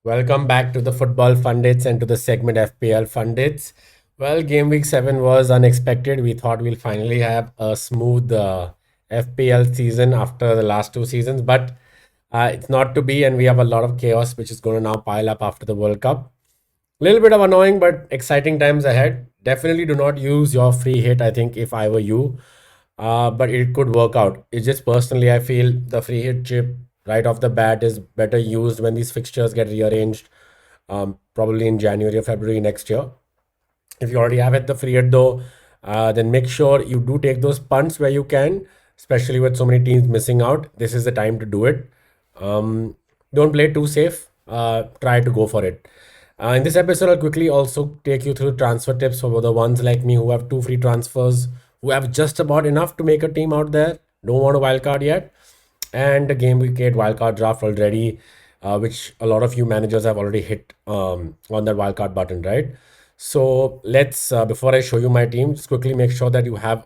Welcome back to the Football Fundits and to the segment FPL Fundits. Well, game week 7 was unexpected. We thought we'll finally have a smooth FPL season after the last two seasons, but it's not to be, and we have a lot of chaos which is going to now pile up after the World Cup. Little bit of annoying, but exciting times ahead. Definitely do not use your free hit, I think, if I were you. But it could work out. It's just personally, I feel the free hit chip right off the bat is better used when these fixtures get rearranged, probably in January or February next year. If you already have it the free hit though, then make sure you do take those punts where you can, especially with so many teams missing out. This is the time to do it. Don't play too safe. Try to go for it. In this episode, I'll quickly also take you through transfer tips for the ones like me who have two free transfers, who have just about enough to make a team out there, don't want a wild card yet, and the game week 8 wildcard draft already, which a lot of you managers have already hit on that wildcard button, right? So let's, before I show you my team, just quickly make sure that you have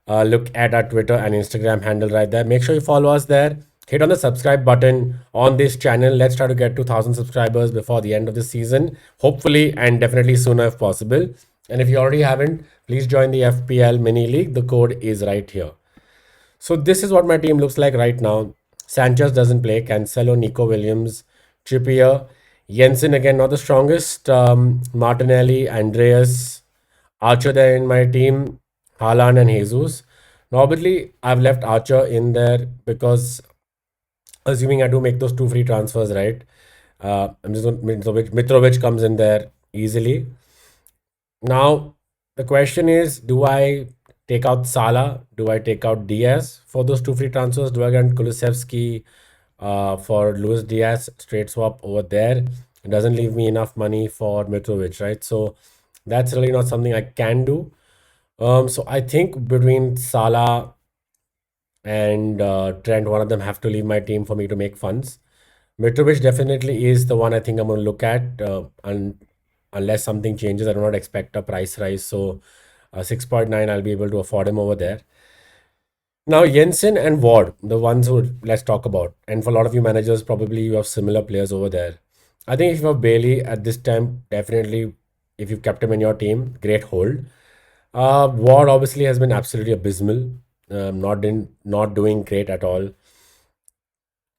look at our Twitter and Instagram handle right there. Make sure you follow us there. Hit on the subscribe button on this channel. Let's try to get to 1,000 subscribers before the end of the season. Hopefully, and definitely sooner if possible. And if you already haven't, please join the FPL mini league. The code is right here. So this is what my team looks like right now. Sanchez doesn't play. Cancelo, Nico Williams, Trippier, Jensen again not the strongest. Martinelli, Andreas, Archer there in my team. Haaland and Jesus. Normally, I've left Archer in there because assuming I do make those two free transfers, right? I'm just going Mitrovic comes in there easily. Now, the question is, do I take out Salah? Do I take out Diaz for those two free transfers? Do I get Kulusevski for Luis Diaz straight swap over there? It doesn't leave me enough money for Mitrovic, right? So that's really not something I can do. So I think between Salah and Trent, one of them have to leave my team for me to make funds. Mitrovic definitely is the one I think I'm going to look at, and unless something changes, I do not expect a price rise. So 6.9, I'll be able to afford him over there. Now Jensen and Ward, the ones who let's talk about, and for a lot of you managers, probably you have similar players over there. I think if you have Bailey at this time, definitely if you've kept him in your team, great hold. Ward obviously has been absolutely abysmal. Not doing great at all.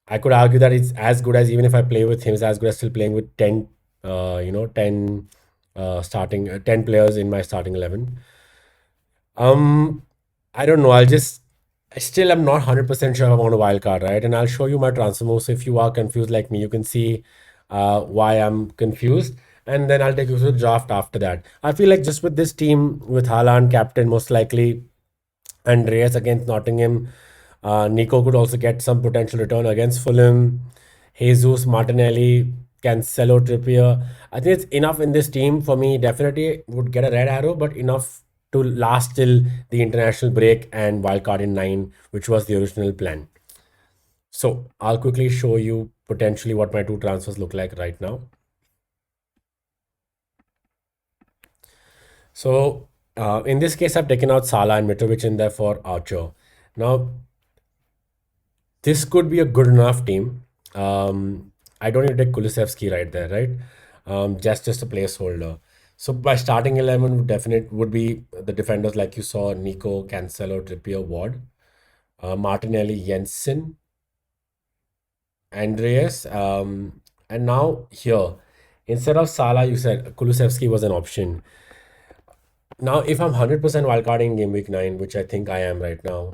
I could argue that it's as good as even if I play with him, it's as good as still playing with 10, 10 starting 10 players in my starting 11. Um, I don't know. I still am not 100% sure I want a wild card, right? And I'll show you my transfer moves. So if you are confused like me, you can see why I'm confused. And then I'll take you through the draft after that. I feel like just with this team, with Haaland captain, most likely, and Reyes against Nottingham, Nico could also get some potential return against Fulham. Jesus, Martinelli, Cancelo, Trippier. I think it's enough in this team for me. Definitely would get a red arrow, but enough to last till the international break and wildcard in 9, which was the original plan. So I'll quickly show you potentially what my two transfers look like right now. So in this case, I've taken out Salah and Mitrovic in there for Archer. Now, this could be a good enough team. I don't need to take Kulusevski right there, right? Just a placeholder. So by starting 11 would be the defenders like you saw: Nico, Cancelo, Trippier, Ward, Martinelli, Jensen, Andreas, and now here instead of Salah, you said Kulusevski was an option. Now, if I'm 100% wildcarding game week 9, which I think I am right now,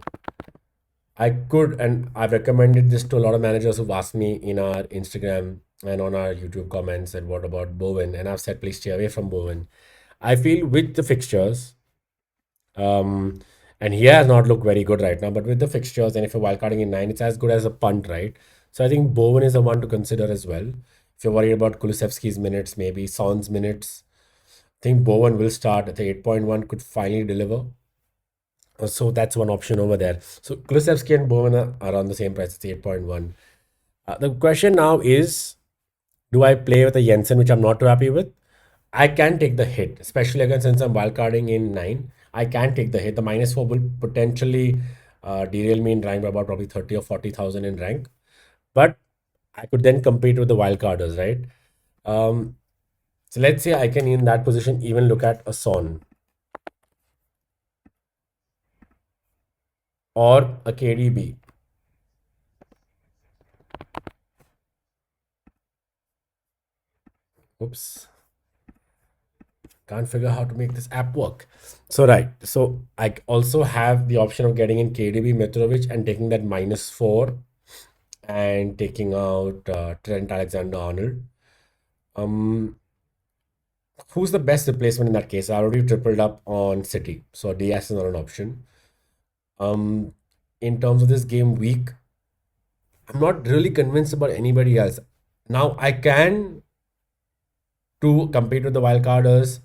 I could, and I've recommended this to a lot of managers who've asked me in our Instagram and on our YouTube comments that what about Bowen? And I've said, please stay away from Bowen. I feel with the fixtures, um, and he has not looked very good right now, but with the fixtures, and if you're wildcarding in 9, it's as good as a punt, right? So I think Bowen is the one to consider as well. If you're worried about Kulusevski's minutes, maybe Son's minutes, I think Bowen will start at the 8.1, could finally deliver. So that's one option over there. So Kulusevski and Bowen are around the same price, it's 8.1. The question now is, do I play with a Jensen, which I'm not too happy with? I can take the hit, especially again since I'm wildcarding in 9. I can take the hit. The -4 will potentially derail me in rank by about probably 30 or 40,000 in rank. But I could then compete with the wildcarders, right? Um, so let's say I can in that position even look at a Son or a KDB. Oops, can't figure how to make this app work. So right, so I also have the option of getting in KDB Mitrovic and taking that -4 and taking out Trent Alexander-Arnold. Um, who's the best replacement in that case? I already tripled up on City, so Diaz is not an option. Um, in terms of this game week, I'm not really convinced about anybody else. Now I can to compete with the wildcarders,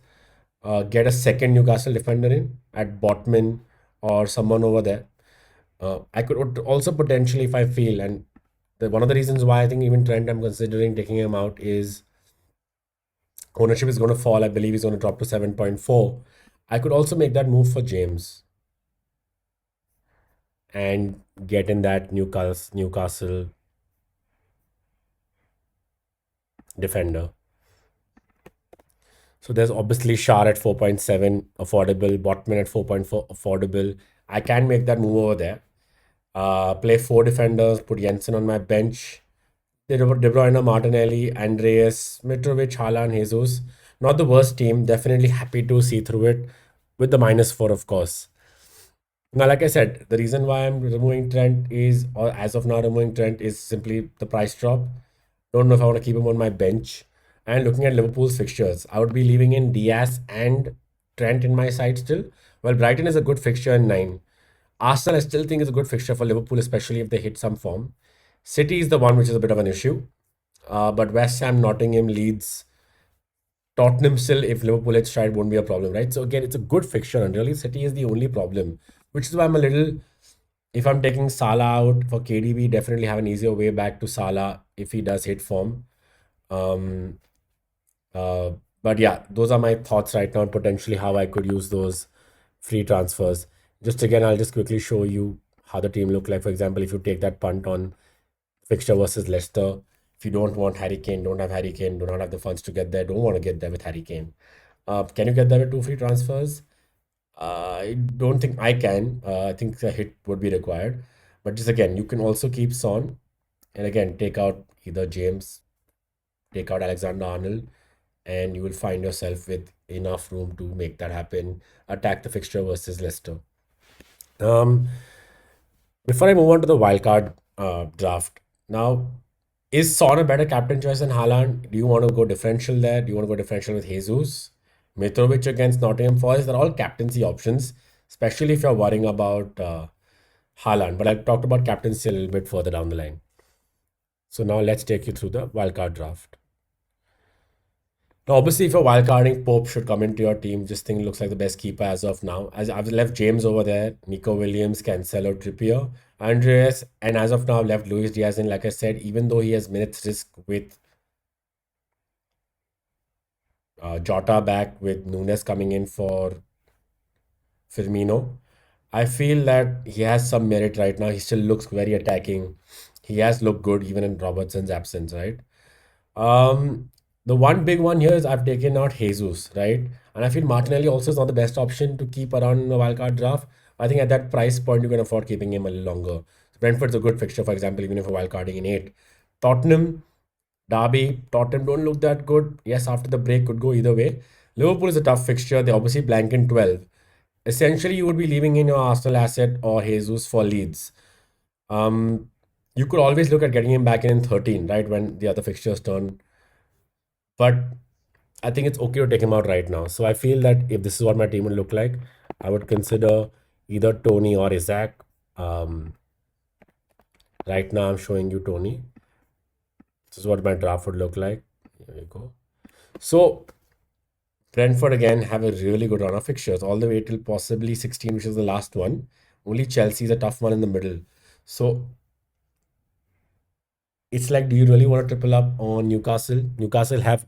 get a second Newcastle defender in at Botman or someone over there. I could also potentially, if I feel, and one of the reasons why I think even Trent, I'm considering taking him out is ownership is going to fall. I believe he's going to drop to 7.4. I could also make that move for James and get in that Newcastle defender. So there's obviously Shar at 4.7 affordable, Botman at 4.4 affordable. I can make that move over there. Play four defenders, put Jensen on my bench. De Bruyne, Martinelli, Andreas, Mitrovic, Haaland, Jesus. Not the worst team. Definitely happy to see through it with the -4, of course. Now, like I said, the reason why I'm removing Trent is, or as of now, removing Trent is simply the price drop. Don't know if I want to keep him on my bench. And looking at Liverpool's fixtures, I would be leaving in Diaz and Trent in my side still. Well, Brighton is a good fixture in 9. Arsenal, I still think is a good fixture for Liverpool, especially if they hit some form. City is the one which is a bit of an issue. But West Ham, Nottingham, Leeds, Tottenham still, if Liverpool hits stride, won't be a problem, right? So again, it's a good fixture, and really City is the only problem, which is why I'm a little. If I'm taking Salah out for KDB, definitely have an easier way back to Salah if he does hit form. Um, uh, but yeah, those are my thoughts right now, and potentially how I could use those free transfers. Just again, I'll just quickly show you how the team look like. For example, if you take that punt on fixture versus Leicester, if you don't want Harry Kane, don't have Harry Kane, do not have the funds to get there, don't want to get there with Harry Kane. Can you get there with two free transfers? I don't think I can. I think a hit would be required. But just again, you can also keep Son and again take out either James, take out Alexander Arnold, and you will find yourself with enough room to make that happen. Attack the fixture versus Leicester. Um, Before I move on to the wildcard draft, now is Son a better captain choice than Haaland? Do you want to go differential there? Do you want to go differential with Jesus? Mitrovic against Nottingham Forest? They're all captaincy options, especially if you're worrying about Haaland. But I'll talk about captaincy a little bit further down the line. So now let's take you through the wildcard draft. Now, obviously, if you're wildcarding, Pope should come into your team. Just think looks like the best keeper as of now. As I've left James over there, Nico Williams, Cancelo, Trippier, Andreas, and as of now, I've left Luis Diaz in. Like I said, even though he has minutes risk with Jota back, with Nunes coming in for Firmino, I feel that he has some merit right now. He still looks very attacking. He has looked good even in Robertson's absence, right? Um, the one big one here is I've taken out Jesus, right? And I feel Martinelli also is not the best option to keep around the wildcard draft. I think at that price point, you can afford keeping him a little longer. Brentford's a good fixture, for example, even if you're wildcarding in 8. Tottenham, Derby, Tottenham don't look that good. Yes, after the break could go either way. Liverpool is a tough fixture. They obviously blank in 12. Essentially, you would be leaving in your Arsenal asset or Jesus for Leeds. Um, you could always look at getting him back in 13, right, when the other fixtures turn. But I think it's okay to take him out right now. So I feel that if this is what my team would look like, I would consider either Tony or Isaac. Um, right now, I'm showing you Tony. This is what my draft would look like. Here we go. So Brentford again have a really good run of fixtures, all the way till possibly 16, which is the last one. Only Chelsea is a tough one in the middle. So it's like, do you really want to triple up on Newcastle? Newcastle have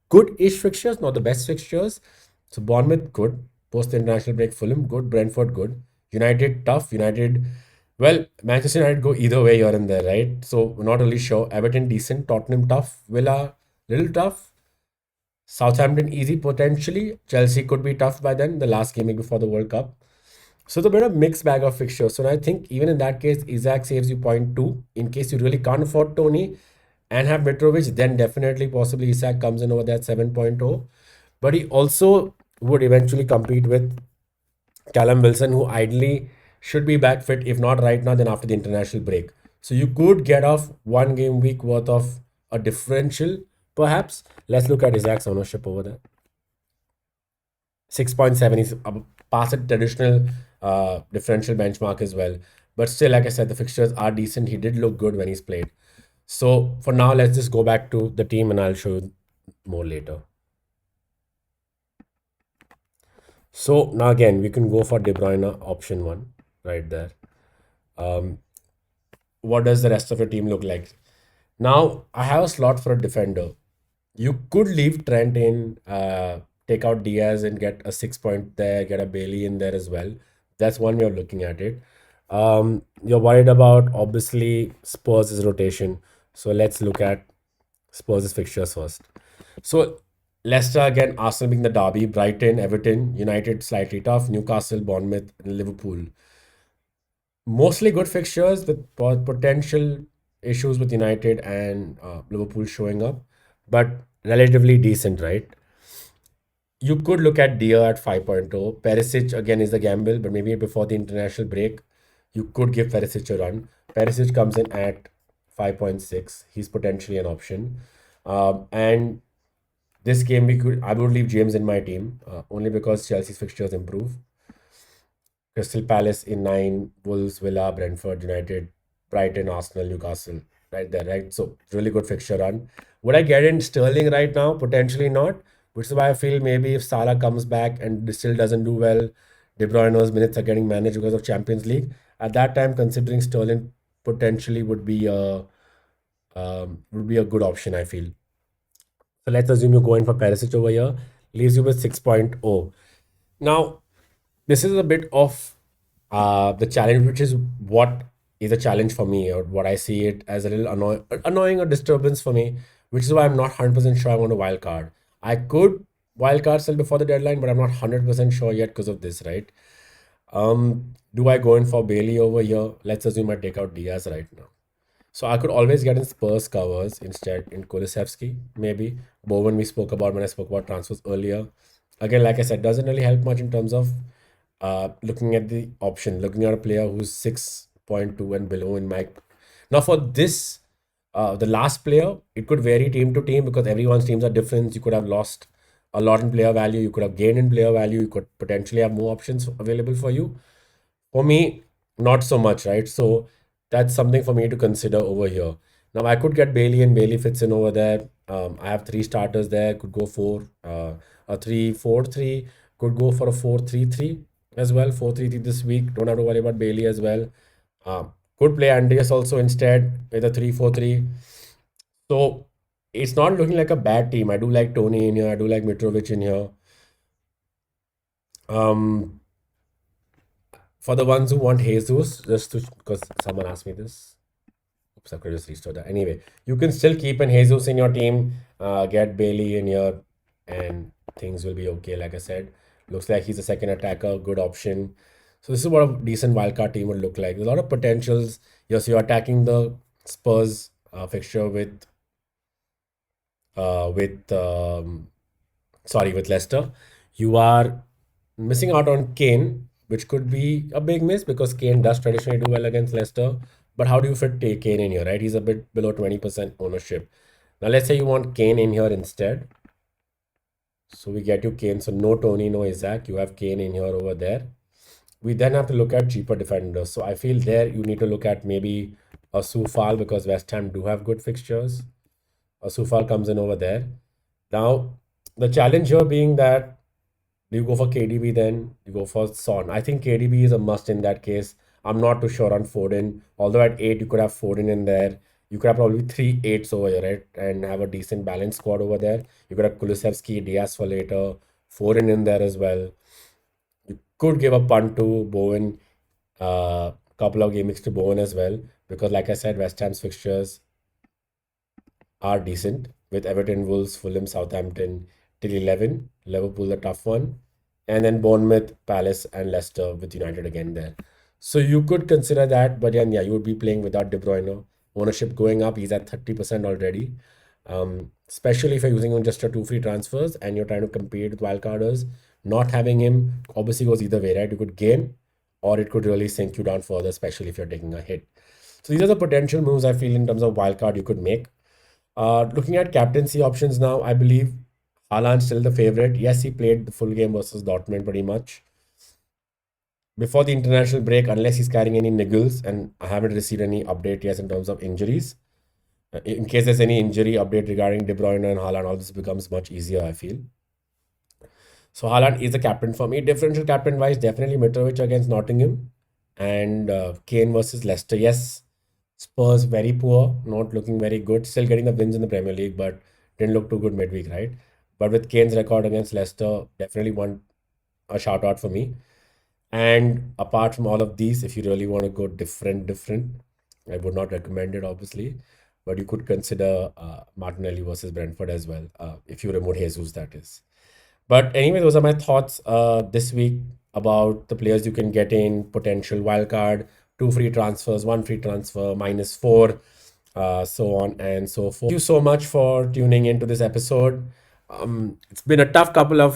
good-ish fixtures, not the best fixtures. So Bournemouth, good. Post the international break, Fulham, good. Brentford, good. United, tough. United, well, Manchester United go either way here and there, right? So we're not really sure. Everton, decent. Tottenham, tough. Villa, little tough. Southampton easy potentially. Chelsea could be tough by then, the last game before the World Cup. So it's a bit of mixed bag of fixtures. So I think even in that case, Isaac saves you point two. In case you really can't afford Tony and have Mitrovic, then definitely possibly Isaac comes in over that 7.0. But he also would eventually compete with Callum Wilson, who ideally should be back fit, if not right now, then after the international break. So you could get off one game week worth of a differential, perhaps. Let's look at Isaac's ownership over there. 6.7 is past a traditional differential benchmark as well. But still, like I said, the fixtures are decent. He did look good when he's played. So for now, let's just go back to the team and I'll show you more later. So now again, we can go for De Bruyne option one right there. Um, what does the rest of your team look like? Now, I have a slot for a defender. You could leave Trent in, take out Diaz and get a 6 point there, get a Bailey in there as well. That's one way of looking at it. You're worried about obviously Spurs' rotation. So let's look at Spurs' fixtures first. So Leicester again, Arsenal being the derby, Brighton, Everton, United slightly tough, Newcastle, Bournemouth, and Liverpool. Mostly good fixtures with potential issues with United and Liverpool showing up, but relatively decent, right? You could look at Deer at 5.0. Perisic again is a gamble, but maybe before the international break, you could give Perisic a run. Perisic comes in at 5.6. He's potentially an option. And this game, I would leave James in my team only because Chelsea's fixtures improve. Crystal Palace in 9, Wolves, Villa, Brentford, United, Brighton, Arsenal, Newcastle. Right there, right? So really good fixture run. Would I get in Sterling right now? Potentially not. Which is why I feel maybe if Salah comes back and still doesn't do well, De Bruyne's minutes are getting managed because of Champions League. At that time, considering Sterling potentially would be a good option, I feel. So let's assume you're going for Perisic over here. Leaves you with 6.0. Now, this is a bit of the challenge, which is what is a challenge for me, or what I see it as a little annoying or disturbance for me, which is why I'm not 100% sure I want a wild card. I could wild card sell before the deadline, but I'm not 100% sure yet because of this, right? Do I go in for Bailey over here? Let's assume I take out Diaz right now. So I could always get in Spurs covers instead in Kulusevski, maybe. Bowen we spoke about when I spoke about transfers earlier. Again, like I said, doesn't really help much in terms of looking at the option, looking at a player who's 6.2 and below in my. Now for this, the last player, it could vary team to team because everyone's teams are different. You could have lost a lot in player value. You could have gained in player value. You could potentially have more options available for you. For me, not so much, right? So that's something for me to consider over here. Now I could get Bailey and Bailey fits in over there. I have three starters there. Could go for a 3-4-3. Could go for a 4-3-3 as well. 4-3-3 this week. Don't have to worry about Bailey as well. Could play Andreas also instead with a 3-4-3. So it's not looking like a bad team. I do like Tony in here. I do like Mitrovic in here. Um, for the ones who want Jesus, just to because someone asked me this. Oops, I could just restore that. Anyway, you can still keep an Jesus in your team, get Bailey in here, and things will be okay. Like I said, looks like he's a second attacker, good option. So this is what a decent wildcard team would look like. There's a lot of potentials. Yes, you're attacking the Spurs fixture with with Leicester. You are missing out on Kane, which could be a big miss because Kane does traditionally do well against Leicester. But how do you fit Kane in here, right? He's a bit below 20% ownership. Now let's say you want Kane in here instead. So we get you Kane. So no Tony, no Isaac. You have Kane in here over there. We then have to look at cheaper defenders. So I feel there you need to look at maybe a Sufal because West Ham do have good fixtures. A Sufal comes in over there. Now, the challenge here being that do you go for KDB then? You go for Son. I think KDB is a must in that case. I'm not too sure on Foden. Although at 8, you could have Foden in there. You could have probably 3 8s over here, right? And have a decent balanced squad over there. You could have Kulusevski, Diaz for later, Foden in there as well. You could give a punt to Bowen, couple of game weeks to Bowen as well. Because like I said, West Ham's fixtures are decent. with Everton, Wolves, Fulham, Southampton till 11. Liverpool, the tough one. And then Bournemouth, Palace, and Leicester with United again there. So you could consider that, but then yeah, you would be playing without De Bruyne. Ownership going up, he's at 30% already. Especially if you're using him just for two free transfers and you're trying to compete with wildcarders. Not having him obviously goes either way, right? You could gain or it could really sink you down further, especially if you're taking a hit. So these are the potential moves I feel in terms of wildcard you could make. Looking at captaincy options now, I believe Haaland's still the favorite. Yes, he played the full game versus Dortmund pretty much. Before the international break, unless he's carrying any niggles, and I haven't received any update yet in terms of injuries. In case there's any injury update regarding De Bruyne and Haaland, all this becomes much easier, I feel. So Haaland is the captain for me. Differential captain wise, definitely Mitrovic against Nottingham and Kane versus Leicester. Yes, Spurs very poor, not looking very good. Still getting the wins in the Premier League, but didn't look too good midweek, right? But with Kane's record against Leicester, definitely one a shout out for me. And apart from all of these, if you really want to go different, I would not recommend it, obviously. But you could consider Martinelli versus Brentford as well, if you remove Jesus, that is. But anyway, those are my thoughts this week about the players you can get in, potential wildcard, two free transfers, one free transfer, -4, so on and so forth. Thank you so much for tuning into this episode. It's been a tough couple of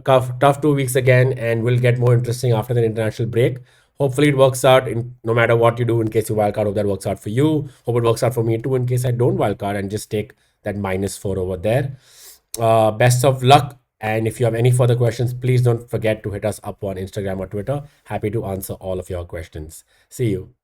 tough 2 weeks again, and will get more interesting after the international break. Hopefully, it works out in no matter what you do. In case you wildcard, hope that works out for you. Hope it works out for me too. In case I don't wildcard and just take that -4 over there. Best of luck. And if you have any further questions, please don't forget to hit us up on Instagram or Twitter. Happy to answer all of your questions. See you.